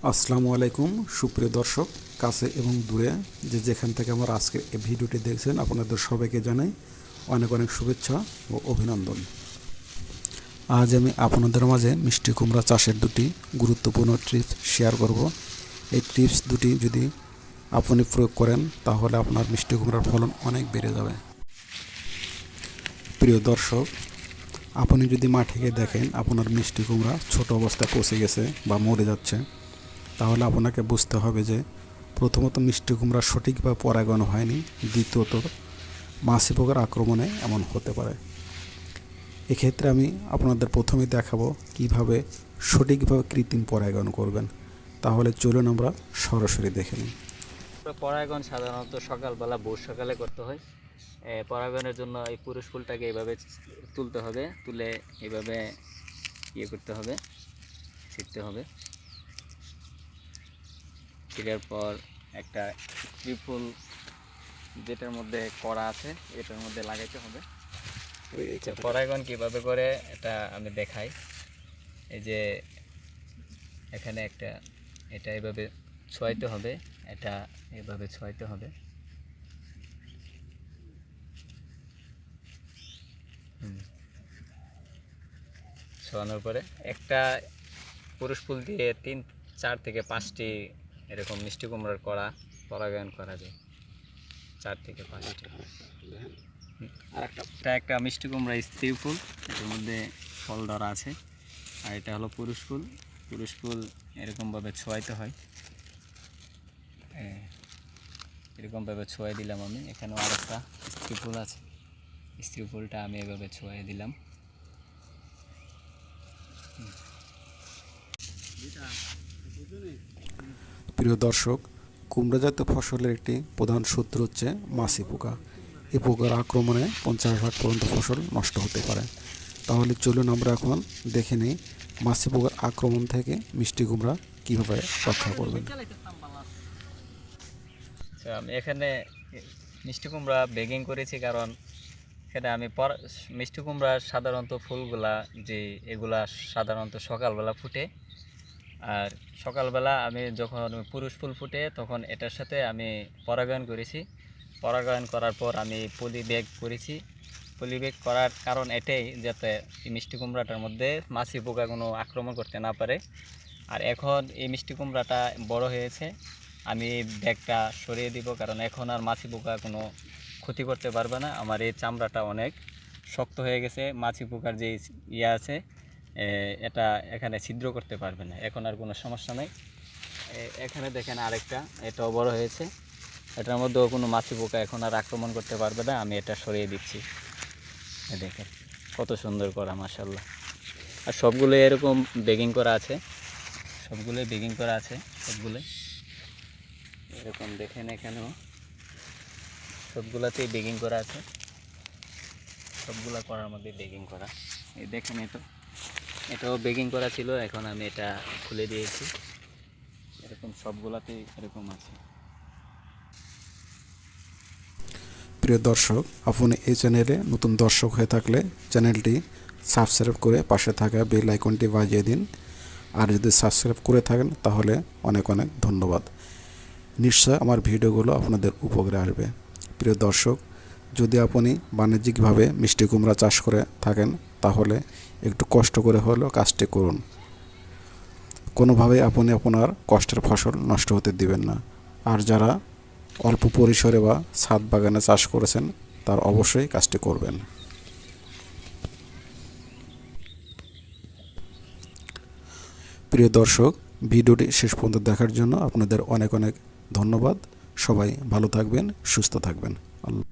আসসালামু আলাইকুম সুপ্রিয় দর্শক, কাছে এবং দূরে যে যেখান থেকে আমার আজকের এই ভিডিওটি দেখছেন আপনাদের সবাইকে জানাই অনেক অনেক শুভেচ্ছা ও অভিনন্দন। আজ আমি আপনাদের মাঝে মিষ্টি কুমড়া চাষের দুটি গুরুত্বপূর্ণ টিপস শেয়ার করব। এই টিপস দুটি যদি আপনি প্রয়োগ করেন তাহলে আপনার মিষ্টি কুমড়ার ফলন অনেক বেড়ে যাবে। প্রিয় দর্শক, আপনি যদি মাঠে গিয়ে দেখেন আপনার মিষ্টি কুমড়া ছোট অবস্থায় পচে গেছে বা মরে যাচ্ছে, তাহলে আপনাকে বুঝতে হবে যে প্রথমত মিষ্টি কুমড়া সঠিকভাবে পরাগায়ন হয়নি, দ্বিতীয়ত মাছি পোকার আক্রমণে এমন হতে পারে। এক্ষেত্রে আমি আপনাদের প্রথমে দেখাবো কিভাবে সঠিকভাবে কৃত্রিম পরাগায়ন করবেন। তাহলে চলুন আমরা সরাসরি দেখে নিই। পরাগায়ন সাধারণত সকালবেলা ভোর সকালে করতে হয়। পরাগায়নের জন্য এই পুরুষ ফুলটাকে এইভাবে তুলতে হবে, তুলে এইভাবে করতে হবে, ছিঁড়তে হবে। ছিঁড়ার পর একটা স্ত্রী ফুল যেটার মধ্যে কড়া আছে এটার মধ্যে লাগাইতে হবে। পরাগায়ন কীভাবে করে এটা আমি দেখাই। এই যে এখানে এটা এভাবে ছোঁয়াইতে হবে, এটা এভাবে ছোঁয়াইতে হবে। ছোঁয়ানোর পরে একটা পুরুষ ফুল দিয়ে 4 থেকে 5টি এরকম মিষ্টি কুমড়ার কড়া পরাগায়ন করা যায়। 4 থেকে 5টি। আর একটা মিষ্টি কুমড়া স্ত্রী ফুল, এর মধ্যে ফল ধরা আছে। আর এটা হলো পুরুষ ফুল। পুরুষ ফুল এরকমভাবে ছোঁয়াইতে হয়। এরকমভাবে ছোঁয়াই দিলাম আমি। এখানেও আরেকটা স্ত্রী ফুল আছে, স্ত্রী ফুলটা আমি এভাবে ছোঁয়াই দিলাম। প্রিয় দর্শক, কুমড়া জাতীয় ফসলের একটি প্রধান শত্রু হচ্ছে মাছি পোকা। এই পোকার আক্রমণে 50% পর্যন্ত ফসল নষ্ট হতে পারে। তাহলে চলুন আমরা এখন দেখে নিই মাছি পোকার আক্রমণ থেকে মিষ্টি কুমড়া কীভাবে রক্ষা করবেন। আমি এখানে মিষ্টি কুমড়া বেগিং করেছি, কারণ এখানে আমি মিষ্টি কুমড়ার সাধারণত ফুলগুলা এগুলা সাধারণত সকালবেলা ফুটে। আর সকালবেলা আমি যখন পুরুষ ফুল ফুটে তখন এটার সাথে আমি পরাগায়ন করেছি। পরাগায়ন করার পর আমি পলি ব্যাগ করেছি। পলি ব্যাগ করার কারণ এটাই, যাতে এই মিষ্টি কুমড়াটার মধ্যে মাছি পোকা কোনো আক্রমণ করতে না পারে। আর এখন এই মিষ্টি কুমড়াটা বড় হয়েছে, আমি ব্যাগটা সরিয়ে দিব, কারণ এখন আর মাছি পোকা কোনো ক্ষতি করতে পারবে না। আমার এই চামড়াটা অনেক শক্ত হয়ে গেছে, মাছি পোকার যে আছে এটা এখানে ছিদ্র করতে পারবে না, এখন আর কোনো সমস্যা নেই। এখানে দেখেন আরেকটা, এটাও বড় হয়েছে, এটার মধ্যেও কোনো মাছি পোকা এখন আর আক্রমণ করতে পারবে না। আমি এটা সরিয়ে দিচ্ছি। দেখেন কত সুন্দর করা, মাশাআল্লাহ। আর সবগুলো এরকম বেগিং করা আছে, সবগুলোই বেগিং করা আছে, সবগুলোই এরকম দেখেন। এখানেও সবগুলাতেই বেগিং করা আছে, সবগুলা করার মধ্যে বেগিং করা। এই দেখেন এটাও বেগিং করা ছিল, এখন আমি এটা খুলে দিয়েছি। এরকম সবগুলাতেই এরকম আছে। প্রিয় দর্শক, আপনি এই চ্যানেলে নতুন দর্শক হয়ে থাকলে চ্যানেলটি সাবস্ক্রাইব করে পাশে থাকা বেল আইকনটি বাজিয়ে দিন। আর যদি সাবস্ক্রাইব করে থাকেন তাহলে অনেক অনেক ধন্যবাদ। নিশ্চয় আমার ভিডিওগুলো আপনাদের উপকারে আসবে। প্রিয় দর্শক, যদি আপনি বাণিজ্যিকভাবে মিষ্টি কুমড়া চাষ করে থাকেন তাহলে একটু কষ্ট করে হলেও কাজটি করুন। কোনোভাবেই আপনি আপনার কষ্টের ফসল নষ্ট হতে দিবেন না। আর যারা অল্প পরিসরে বা ছাদ বাগানে চাষ করেছেন তার অবশ্যই কাজটি করবেন। প্রিয় দর্শক, ভিডিওটি শেষ পর্যন্ত দেখার জন্য আপনাদের অনেক অনেক ধন্যবাদ। সবাই ভালো থাকবেন, সুস্থ থাকবেন। আল্লাহ।